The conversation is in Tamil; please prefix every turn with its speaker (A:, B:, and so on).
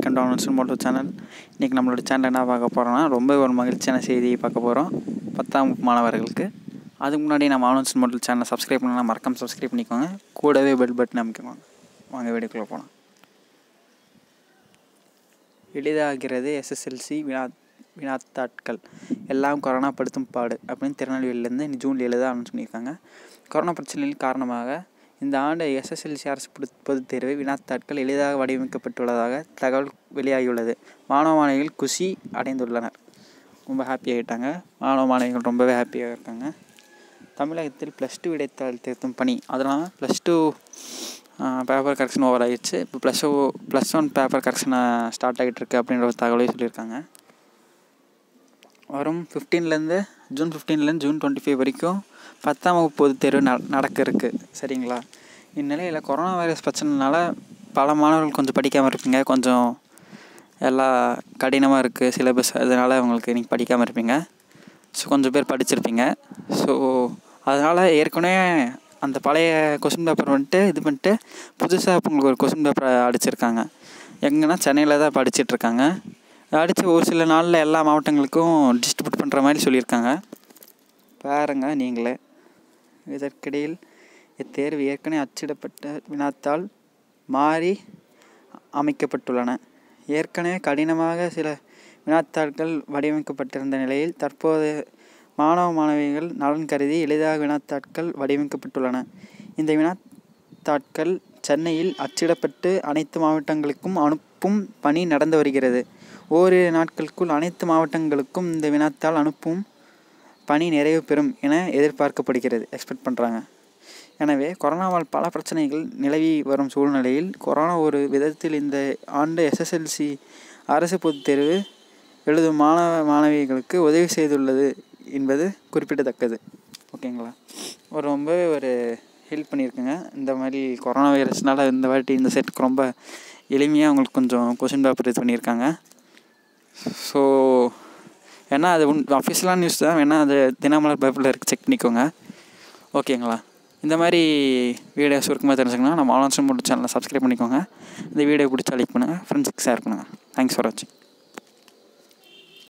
A: வெல்கம் டு ஆனன்ஸ் மோட்டோ சேனல். இன்றைக்கி நம்மளோட சேனல் என்ன பார்க்க போகிறோன்னா ரொம்ப ஒரு மகிழ்ச்சியான செய்தியை பார்க்க போகிறோம் 10ஆம் வகுப்பு மாணவர்களுக்கு. அதுக்கு முன்னாடி நம்ம ஆனன்ஸ் மோட்டோ சேனலை சப்ஸ்கிரைப் பண்ணலாம், மறக்காம சப்ஸ்கிரைப் பண்ணிக்கோங்க. கூடவே பெல் பட்டன் அமைக்கோங்க. வாங்க வீடியோக்குள்ளே போகலாம். எளிதாகிறது எஸ்எஸ்எல்சி வினாத்தாட்கள் எல்லாம் கொரோனா படுத்தும் பாடு அப்படின்னு திருநெல்வேலியிலேருந்து ஜூன் 7 அனௌன்ஸ் பண்ணியிருக்காங்க. கொரோனா பிரச்சனையின் காரணமாக இந்த ஆண்டு எஸ்எஸ்எல்சி அரசு பொதுத் தேர்வு வினாத்தாட்கள் எளிதாக வடிவமைக்கப்பட்டுள்ளதாக தகவல் வெளியாகியுள்ளது. மாணவ மாணவிகள் குஷி அடைந்துள்ளனர், ரொம்ப ஹாப்பி ஆகிட்டாங்க. மாணவ மாணவிகள் ரொம்பவே ஹாப்பியாக இருக்காங்க. தமிழகத்தில் +2 விடைத்தாள் திருத்தும் பணி, அதெல்லாம் +2 பேப்பர் கரெக்ஷன் ஓவர் ஆகிடுச்சு. இப்போ +1 பேப்பர் கரெக்ஷனை ஸ்டார்ட் ஆகிட்டு இருக்கு அப்படின்ற ஒரு தகவலையும் சொல்லியிருக்காங்க. வரும் ஜூன் 15 ஜூன் 25 வரைக்கும் 10ஆம் வகுப்பு பொதுத் தேர்வு நடக்க இருக்குது. சரிங்களா? இந்நிலையில் கொரோனா வைரஸ் பிரச்சனைனால பல மாணவர்கள் கொஞ்சம் படிக்காமல் இருப்பீங்க. கொஞ்சம் எல்லாம் கடினமாக இருக்குது சிலபஸ், அதனால் அவங்களுக்கு நீங்கள் படிக்காமல் இருப்பீங்க. ஸோ கொஞ்சம் பேர் படிச்சிருப்பீங்க. ஸோ அதனால் ஏற்கனவே அந்த பழைய கொஸ்டின் பேப்பர் இது பண்ணிட்டு புதுசாக இப்போ உங்களுக்கு ஒரு கொஸ்டின் பேப்பரை அடிச்சிருக்காங்க. எங்கன்னா சென்னையில் தான் படிச்சிட்ருக்காங்க. அடித்து ஒரு சில நாளில் எல்லா மாவட்டங்களுக்கும் டிஸ்ட்ரிபியூட் பண்ணுற மாதிரி சொல்லியிருக்காங்க. பாருங்க நீங்களே. இதற்கிடையில் இத்தேர்வு ஏற்கனவே அச்சிடப்பட்ட வினாத்தாள் மாறி அமைக்கப்பட்டுள்ளன. ஏற்கனவே கடினமாக சில வினாத்தாள்கள் வடிவமைக்கப்பட்டிருந்த நிலையில் தற்போது மாணவ மாணவிகள் நலன் கருதி எளிதாக வினாத்தாட்கள் வடிவமைக்கப்பட்டுள்ளன. இந்த வினாத்தாட்கள் சென்னையில் அச்சிடப்பட்டு அனைத்து மாவட்டங்களுக்கும் அனுப்பும் பணி நடந்து வருகிறது. ஓரிரு நாட்களுக்குள் அனைத்து மாவட்டங்களுக்கும் இந்த வினாத்தாள் அனுப்பும் பணி நிறைவு பெறும் என எதிர்பார்க்கப்படுகிறது, எக்ஸ்பெக்ட் பண்ணுறாங்க. எனவே கொரோனாவால் பல பிரச்சனைகள் நிலவி வரும் சூழ்நிலையில் கொரோனா ஒரு விதத்தில் இந்த ஆண்டு எஸ்எஸ்எல்சி அரசு பொதுத் தேர்வு எழுதும் மாணவ மாணவிகளுக்கு உதவி செய்துள்ளது என்பது குறிப்பிடத்தக்கது. ஓகேங்களா? ரொம்பவே ஒரு ஹெல்ப் பண்ணியிருக்குங்க. இந்த மாதிரி கொரோனா வைரஸ்னால் இந்த வாட்டி இந்த செட்டுக்கு ரொம்ப எளிமையாக அவங்களுக்கு கொஞ்சம் கொஸ்டின் பேப்பர் இது பண்ணியிருக்காங்க. ஸோ ஏன்னா அது அஃபிஷியலான நியூஸ் தான், வேணால் அது தினமலர் பேப்பரில் இருக்குது, செக் பண்ணிக்கோங்க. ஓகேங்களா? இந்த மாதிரி வீடியோ சுருக்கமாக தெரிஞ்சுக்கணும் நம்ம ஆன்லைன் மோட்டோ சேனலை சப்ஸ்கிரைப் பண்ணிக்கோங்க. இந்த வீடியோ பிடிச்சா லைக் பண்ணுங்கள், ஃப்ரெண்ட்ஸுக்கு ஷேர் பண்ணுங்கள். தேங்க்ஸ் ஃபார் வாட்சிங்.